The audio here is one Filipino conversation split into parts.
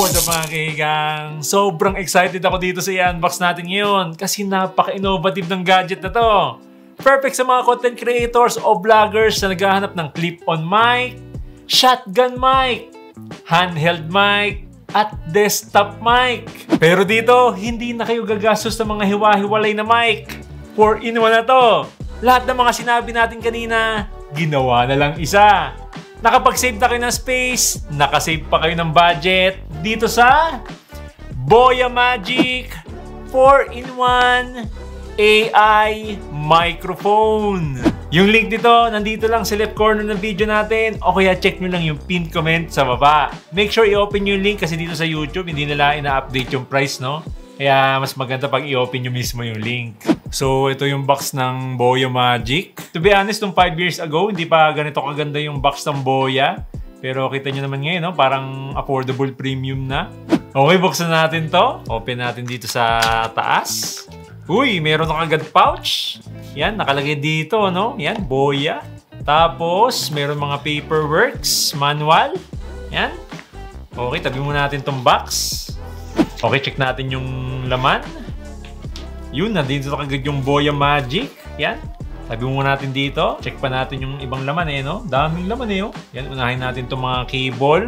What up mga kaigang? Sobrang excited ako dito sa i-unbox natin ngayon kasi napaka-innovative ng gadget na to. Perfect sa mga content creators o vloggers na naghahanap ng clip-on mic, shotgun mic, handheld mic, at desktop mic. Pero dito, hindi na kayo gagastos ng mga hiwa-hiwalay na mic. 4-in-1 na to. Lahat ng mga sinabi natin kanina, ginawa na lang isa. Nakapag-save na kayo ng space, nakasave pa kayo ng budget dito sa Boya Magic 4-in-1 AI microphone. Yung link nito, nandito lang sa left corner ng video natin o kaya check nyo lang yung pinned comment sa baba. Make sure i-open yung link kasi dito sa YouTube, hindi nila ina-update yung price, no? Kaya mas maganda pag i-open nyo mismo yung link. So, ito yung box ng Boya Magic. To be honest, nung 5 years ago, hindi pa ganito kaganda yung box ng Boya. Pero kita nyo naman ngayon, no? Parang affordable premium na. Okay, buksan natin to. Open natin dito sa taas. Uy, meron na kagad pouch. Yan, nakalagay dito, no? Yan, Boya. Tapos, meron mga paperworks, manual. Yan. Okay, tabi muna natin tong box. Okay, check natin yung laman. Yun, nandito na kagad yung Boya Magic. Yan. Tabi muna natin dito. Check pa natin yung ibang laman eh, no? Daming laman eh, oh. Yan, unahin natin itong mga cable.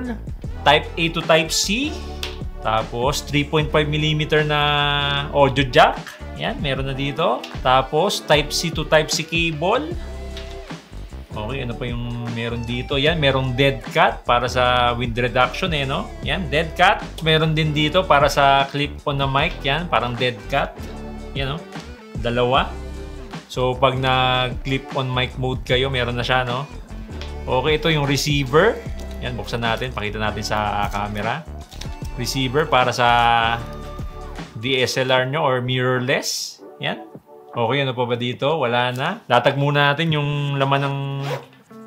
Type A to Type C. Tapos, 3.5mm na audio jack. Yan, meron na dito. Tapos, Type C to Type C cable. Okay, ano pa yung meron dito? Yan, merong dead cat para sa wind reduction eh, no? Yan, dead cat. Meron din dito para sa clip-on na mic. Yan, parang dead cat. Yan, no? Dalawa. So, pag nag-clip-on mic mode kayo, meron na siya, no? Okay, ito yung receiver. Yan, buksan natin. Pakita natin sa camera. Receiver para sa DSLR nyo or mirrorless. Yan. Okay, ano pa ba dito? Wala na. Latag muna natin yung laman ng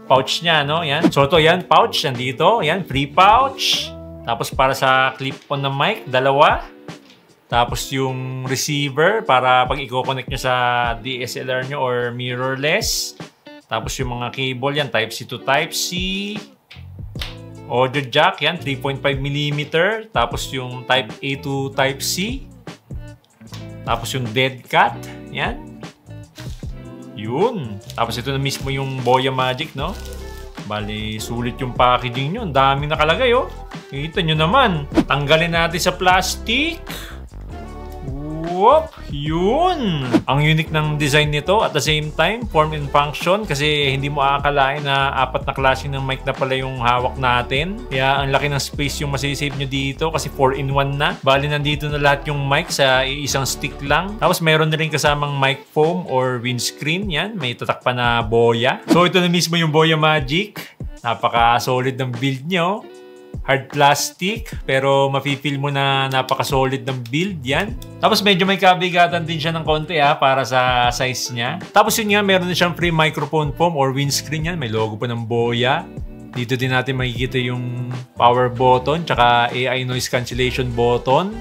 pouch niya, no? Yan. So, ito, yan. Pouch. Nandito. Yan. Free pouch. Tapos, para sa clip-on na mic, dalawa. Tapos, yung receiver para pag i-connect nyo sa DSLR nyo or mirrorless. Tapos, yung mga cable, yan. Type C to Type C. Audio jack, yan. 3.5mm. Tapos, yung Type A to Type C. Tapos yung dead cat. Yan. Yun. Tapos ito na mismo yung Boya Magic, no? Bali, sulit yung packaging nyo. Ang daming nakalagay, oh. Kita nyo naman. Tanggalin natin sa plastic. Whoop! Yun! Ang unique ng design nito at the same time, form and function kasi hindi mo aakalain na 4 na klase ng mic na pala yung hawak natin. Kaya ang laki ng space yung masisave nyo dito kasi 4-in-1 na. Bali, nandito na lahat yung mic sa isang stick lang. Tapos mayroon na rin kasamang mic foam or windscreen. Yan, may tatak pa na Boya. So ito na mismo yung Boya Magic. Napaka-solid ng build nyo. Hard plastic, pero mafe-feel mo na napaka-solid ng build yan. Tapos medyo may kabigatan din siya ng konti para sa size niya. Tapos yun nga, meron na siyang free microphone foam or windscreen yan. May logo pa ng Boya. Dito din natin makikita yung power button, tsaka AI noise cancellation button.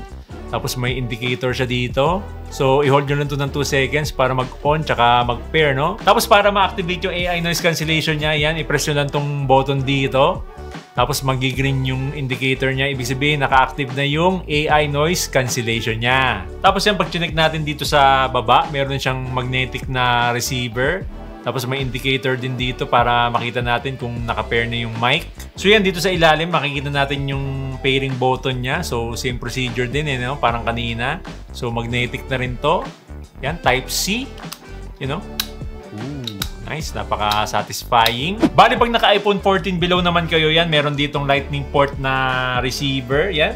Tapos may indicator siya dito. So, i-hold nyo lang ito ng 2 seconds para mag-on tsaka mag-pair, no? Tapos para ma-activate yung AI noise cancellation niya, yan, i-press nyo lang itong button dito. Tapos magi-green yung indicator niya. Ibig sabihin, naka-active na yung AI noise cancellation niya. Tapos yan, pag chinek natin dito sa baba, meron siyang magnetic na receiver. Tapos may indicator din dito para makita natin kung naka-pair na yung mic. So yan, dito sa ilalim, makikita natin yung pairing button niya. So same procedure din, no? Parang kanina. So magnetic na rin to. Yan, Type C. You know? Ooh. Nice, napaka-satisfying. Bali, pag naka-iPhone 14 below naman kayo yan, meron ditong lightning port na receiver. Yan.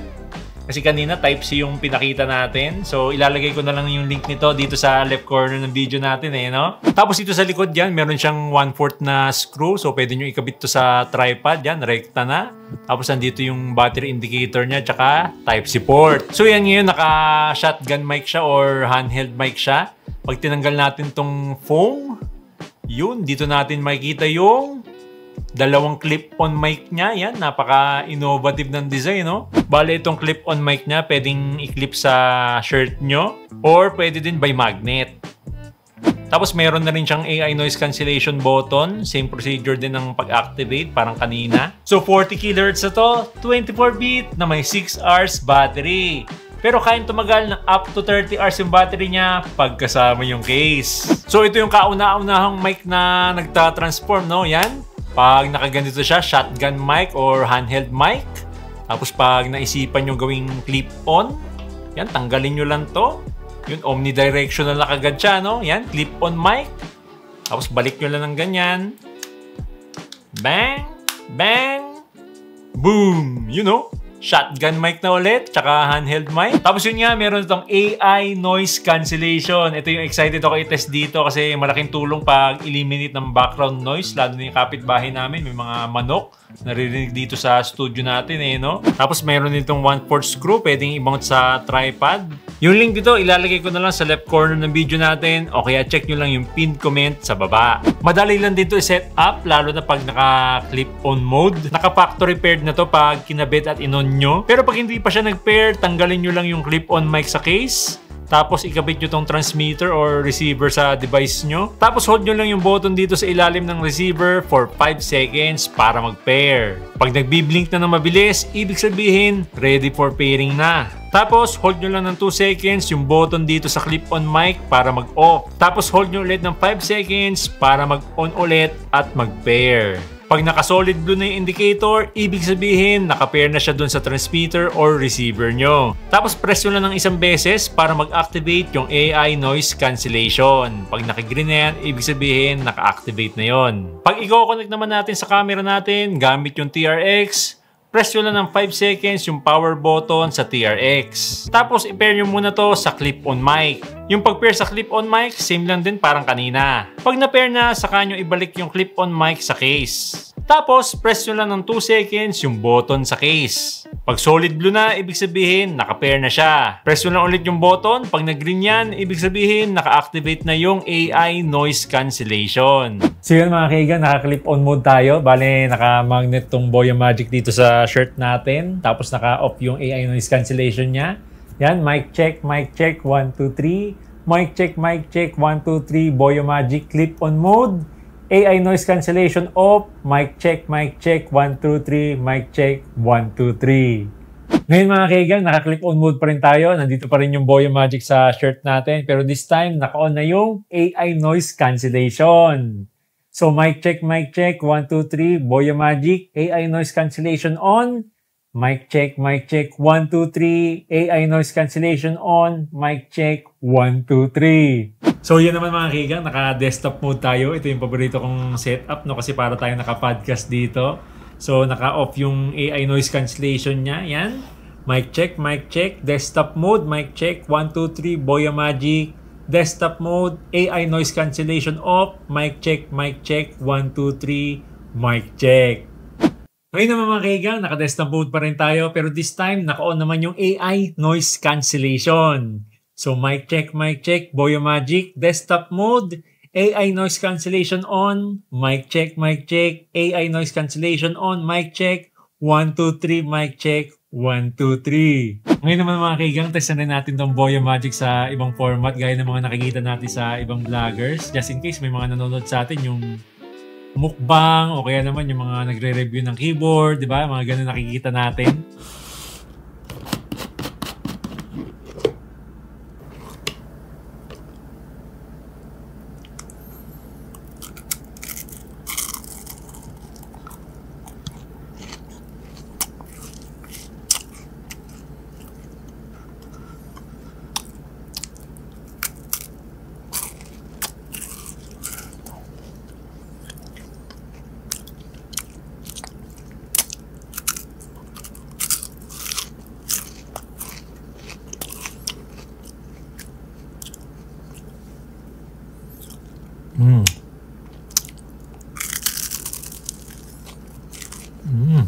Kasi kanina, Type-C yung pinakita natin. So, ilalagay ko na lang yung link nito dito sa left corner ng video natin, no? Tapos dito sa likod yan, meron siyang 1/4 na screw. So, pwede nyo ikabit to sa tripod. Yan, rekta na. Tapos, nandito yung battery indicator niya, tsaka Type-C port. So, yan ngayon, naka-shotgun mic siya or handheld mic siya. Pag tinanggal natin tong foam, yun, dito natin makikita yung dalawang clip-on mic niya. Yan, napaka-innovative ng design, no? Bale, itong clip-on mic niya, pwedeng i-clip sa shirt nyo or pwede din by magnet. Tapos meron na rin siyang AI noise cancellation button. Same procedure din ng pag-activate, parang kanina. So 40 kHz na to, 24-bit na may 6 hours battery. Pero kayang tumagal ng up to 30 hours yung battery niya pagkasama yung case. So ito yung kauna-unahang mic na nagta-transform, no? Yan. Pag nakaganito siya, shotgun mic or handheld mic. Tapos pag naisipan nyo gawing clip-on, yan, tanggalin nyo lang to. Yun, omnidirectional na kagad siya, no? Yan, clip-on mic. Tapos balik nyo lang ng ganyan. Bang! Bang! Boom! You know? Shotgun mic na ulit, tsaka handheld mic. Tapos yun nga, meron itong AI noise cancellation. Ito yung excited ako i-test dito kasi malaking tulong pag eliminate ng background noise. Lalo na yung kapitbahay namin, may mga manok. Naririnig dito sa studio natin eh, no? Tapos meron ditong 1/4 screw, pwedeng i-mount sa tripod. Yung link dito, ilalagay ko na lang sa left corner ng video natin o kaya check nyo lang yung pinned comment sa baba. Madali lang dito i-set up, lalo na pag naka-clip-on mode. Naka-factory paired na to pag kinabit at inon nyo. Pero pag hindi pa siya nag-pair, tanggalin nyo lang yung clip-on mic sa case. Tapos ikabit nyo tong transmitter or receiver sa device nyo. Tapos hold nyo lang yung button dito sa ilalim ng receiver for 5 seconds para mag-pair. Pag nagbiblink na ng mabilis, ibig sabihin, ready for pairing na. Tapos hold nyo lang ng 2 seconds yung button dito sa clip-on mic para mag-off. Tapos hold nyo ulit ng 5 seconds para mag-on ulit at mag-pair. Pag naka-solid blue na yung indicator, ibig sabihin naka-pair na siya dun sa transmitter or receiver nyo. Tapos press nyo lang ng isang beses para mag-activate yung AI noise cancellation. Pag naka-green na yan, ibig sabihin naka-activate na yon. Pag i-connect naman natin sa camera natin gamit yung TRX, press nyo lang ng 5 seconds yung power button sa TRX. Tapos i-pair nyo muna to sa clip-on mic. Yung pag-pair sa clip-on mic, same lang din parang kanina. Pag na-pair na, saka nyo ibalik yung clip-on mic sa case. Tapos, press nyo lang ng 2 seconds yung button sa case. Pag solid blue na, ibig sabihin, naka-pair na siya. Press nyo lang ulit yung button. Pag nag-green yan, ibig sabihin, naka-activate na yung AI noise cancellation. So yun mga kaigan, naka-clip-on mode tayo. Bale, naka-magnet tong Boya Magic dito sa shirt natin. Tapos naka-off yung AI noise cancellation niya. Yan, mic check, 1, 2, 3. Mic check, 1, 2, 3. Boya Magic clip-on mode. AI noise cancellation off. Mic check, 1, 2, 3. Mic check, 1, 2, 3. Ngayon mga kaigan, naka-clip-on mode pa rin tayo. Nandito pa rin yung Boya Magic sa shirt natin. Pero this time, naka-on na yung AI noise cancellation. So mic check, 1, 2, 3. Boya Magic, AI noise cancellation on. Mic check, 1, 2, 3. AI noise cancellation on. Mic check, 1, 2, 3. So yan naman mga kaigan, naka-desktop mode tayo. Ito yung paborito kong setup, no? Kasi para tayong naka-podcast dito. So naka-off yung AI noise cancellation niya. Yan. Mic check, desktop mode, mic check, 1, 2, 3, Boya Magic. Desktop mode, AI noise cancellation off. Mic check, 1, 2, 3, mic check. Ngayon naman mga kaigan, naka-desktop mode pa rin tayo. Pero this time, naka-on naman yung AI noise cancellation. So mic check, Boya Magic, desktop mode, AI noise cancellation on, mic check, AI noise cancellation on, mic check, 1, 2, 3, mic check, 1, 2, 3. Ngayon naman mga kaigang, testan na natin tong Boya Magic sa ibang format gaya ng mga nakikita natin sa ibang vloggers. Just in case may mga nanonood sa atin yung mukbang o kaya naman yung mga nagre-review ng keyboard, di ba? Mga ganun nakikita natin. Mm. Mm.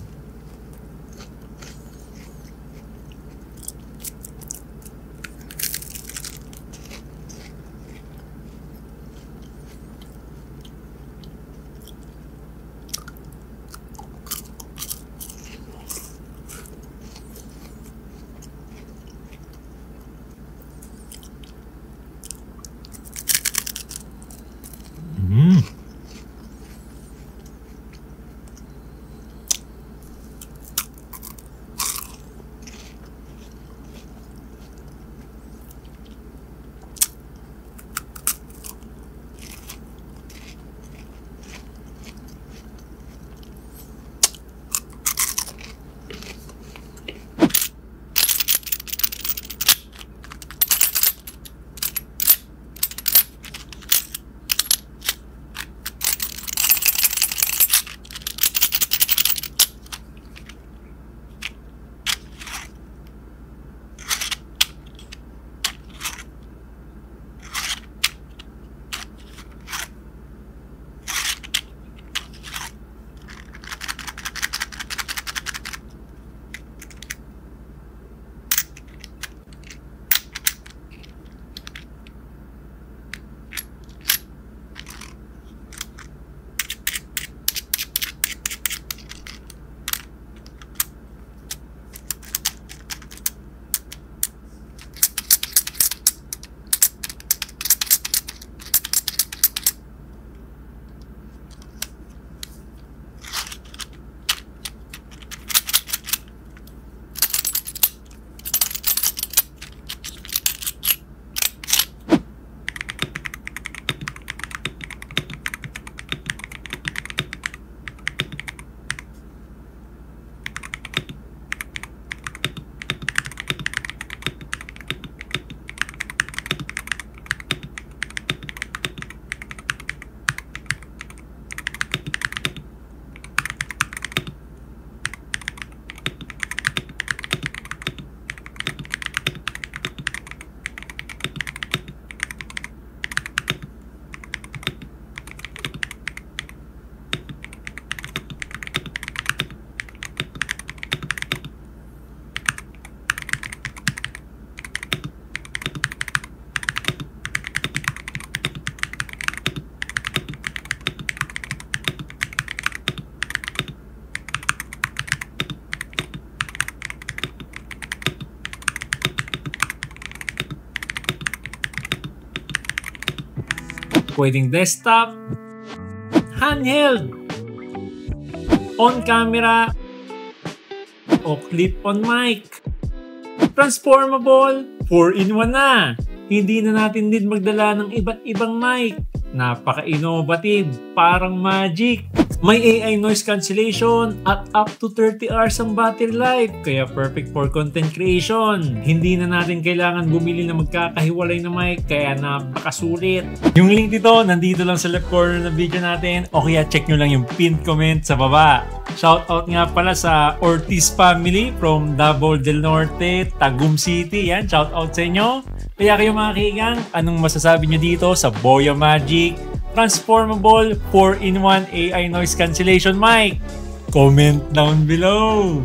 Pwedeng desktop, handheld, on camera, o clip-on mic. Transformable, 4-in-1 na. Hindi na natin din magdala ng iba't ibang mic. Napaka-innovative, parang magic. May AI noise cancellation at up to 30 hours ang battery life, kaya perfect for content creation. Hindi na natin kailangan bumili na magkakahiwalay na mic, kaya napakasulit. Yung link dito, nandito lang sa left corner ng video natin, o kaya check nyo lang yung pinned comment sa baba. Shoutout nga pala sa Ortiz family from Davao del Norte, Tagum City. Yan, shoutout sa inyo. Kaya kayo mga kaigang, anong masasabi nyo dito sa Boya Magic Transformable 4-in-1 AI Noise Cancellation Mic? Comment down below!